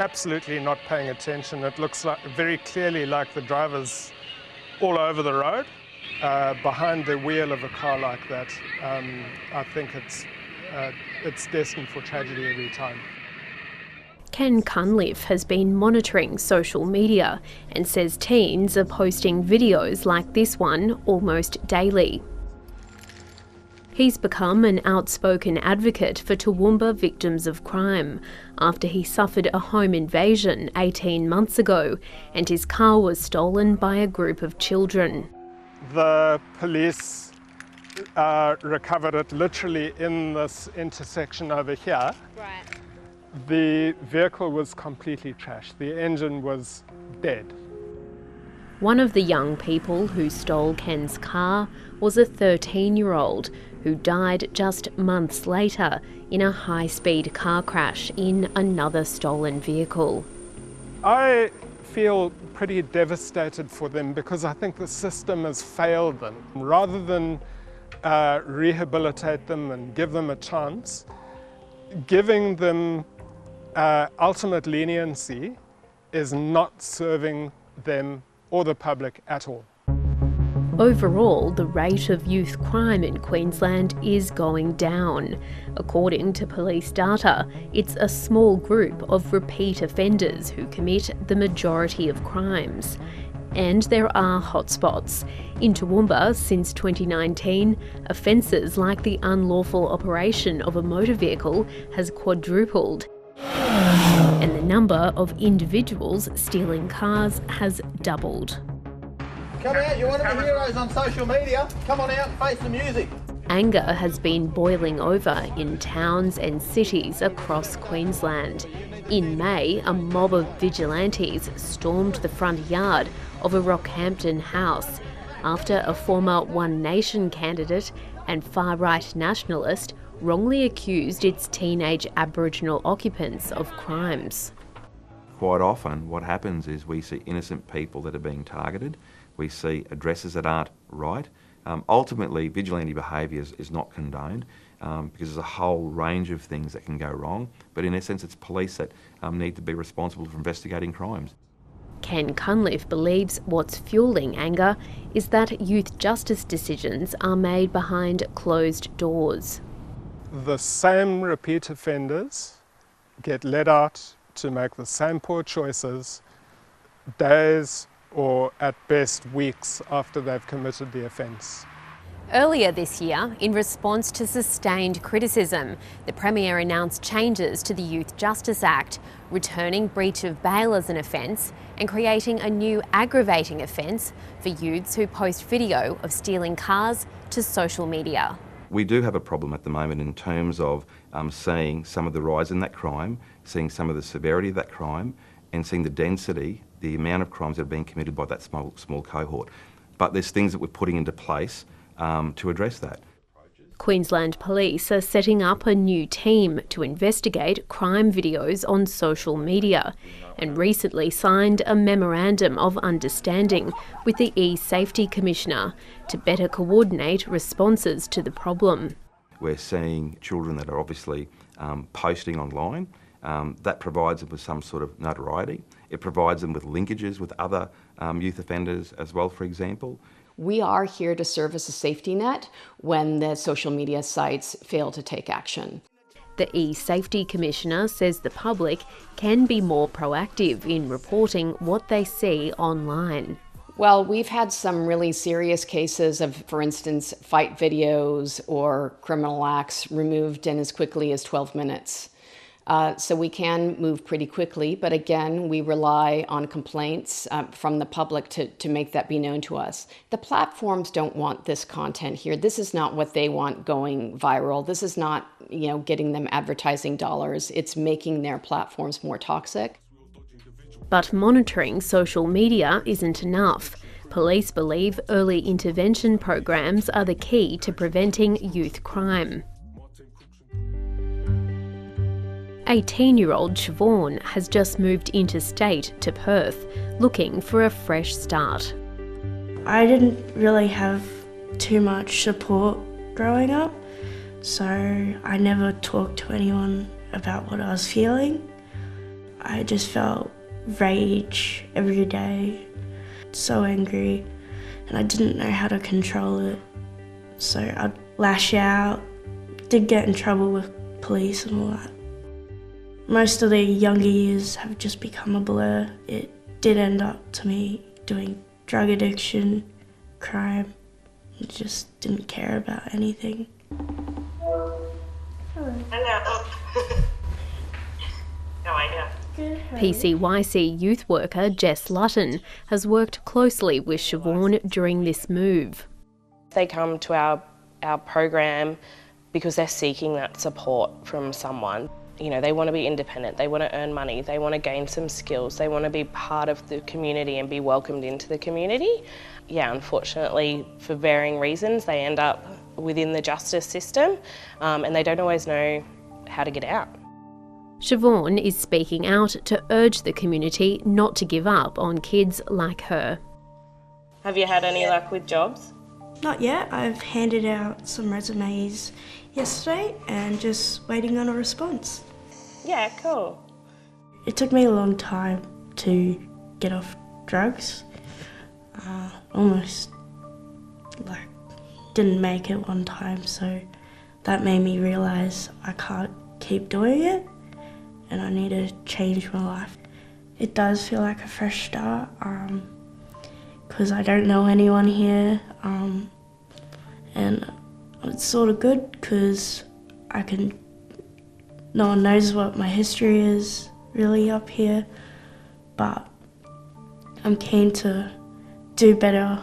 absolutely not paying attention. It looks like very clearly like the driver's all over the road behind the wheel of a car like that. I think it's destined for tragedy every time. Ken Cunliffe has been monitoring social media and says teens are posting videos like this one almost daily. He's become an outspoken advocate for Toowoomba victims of crime after he suffered a home invasion 18 months ago and his car was stolen by a group of children. The police recovered it literally in this intersection over here. Right. The vehicle was completely trashed. The engine was dead. One of the young people who stole Ken's car was a 13-year-old who died just months later in a high-speed car crash in another stolen vehicle. I feel pretty devastated for them because I think the system has failed them. Rather than rehabilitate them and give them a chance, giving them ultimate leniency is not serving them or the public at all. Overall, the rate of youth crime in Queensland is going down. According to police data, it's a small group of repeat offenders who commit the majority of crimes. And there are hotspots. In Toowoomba, since 2019, offences like the unlawful operation of a motor vehicle has quadrupled. And the number of individuals stealing cars has doubled. Come out, you're one of the heroes on social media. Come on out and face the music. Anger has been boiling over in towns and cities across Queensland. In May, a mob of vigilantes stormed the front yard of a Rockhampton house after a former One Nation candidate and far-right nationalist wrongly accused its teenage Aboriginal occupants of crimes. Quite often what happens is we see innocent people that are being targeted. We see addresses that aren't right. Ultimately, vigilante behaviour is not condoned because there's a whole range of things that can go wrong, but in essence it's police that need to be responsible for investigating crimes. Ken Cunliffe believes what's fuelling anger is that youth justice decisions are made behind closed doors. The same repeat offenders get let out to make the same poor choices days or at best weeks after they've committed the offence. Earlier this year, in response to sustained criticism, the Premier announced changes to the Youth Justice Act, returning breach of bail as an offence and creating a new aggravating offence for youths who post video of stealing cars to social media. We do have a problem at the moment in terms of seeing some of the rise in that crime, seeing some of the severity of that crime, and seeing the density, the amount of crimes that are being committed by that small cohort. But there's things that we're putting into place to address that. Queensland Police are setting up a new team to investigate crime videos on social media and recently signed a memorandum of understanding with the E-Safety Commissioner to better coordinate responses to the problem. We're seeing children that are obviously posting online. That provides them with some sort of notoriety. It provides them with linkages with other youth offenders as well, for example. We are here to serve as a safety net when the social media sites fail to take action. The E-Safety Commissioner says the public can be more proactive in reporting what they see online. Well, we've had some really serious cases of, for instance, fight videos or criminal acts removed in as quickly as 12 minutes. So we can move pretty quickly, but again, we rely on complaints from the public to make that be known to us. The platforms don't want this content here. This is not what they want going viral. This is not, getting them advertising dollars. It's making their platforms more toxic. But monitoring social media isn't enough. Police believe early intervention programs are the key to preventing youth crime. 18-year-old Siobhan has just moved interstate to Perth, looking for a fresh start. I didn't really have too much support growing up, so I never talked to anyone about what I was feeling. I just felt rage every day, so angry, and I didn't know how to control it. So I'd lash out, did get in trouble with police and all that. Most of the younger years have just become a blur. It did end up to me doing drug addiction, crime. I just didn't care about anything. Hello. How are you? PCYC youth worker Jess Lutton has worked closely with Siobhan during this move. They come to our program because they're seeking that support from someone. You know, they want to be independent, they want to earn money, they want to gain some skills, they want to be part of the community and be welcomed into the community. Yeah, unfortunately, for varying reasons, they end up within the justice system and they don't always know how to get out. Siobhan is speaking out to urge the community not to give up on kids like her. Have you had any luck with jobs? Not yet. I've handed out some resumes yesterday and just waiting on a response. Yeah, cool. It took me a long time to get off drugs. Almost didn't make it one time, so that made me realise I can't keep doing it and I need to change my life. It does feel like a fresh start because I don't know anyone here, and it's sort of good because no one knows what my history is really up here, but I'm keen to do better.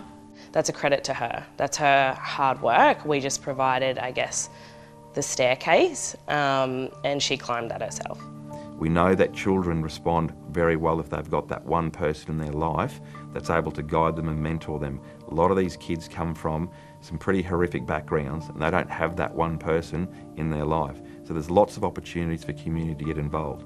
That's a credit to her. That's her hard work. We just provided, I guess, the staircase and she climbed that herself. We know that children respond very well if they've got that one person in their life that's able to guide them and mentor them. A lot of these kids come from some pretty horrific backgrounds and they don't have that one person in their life. So there's lots of opportunities for community to get involved.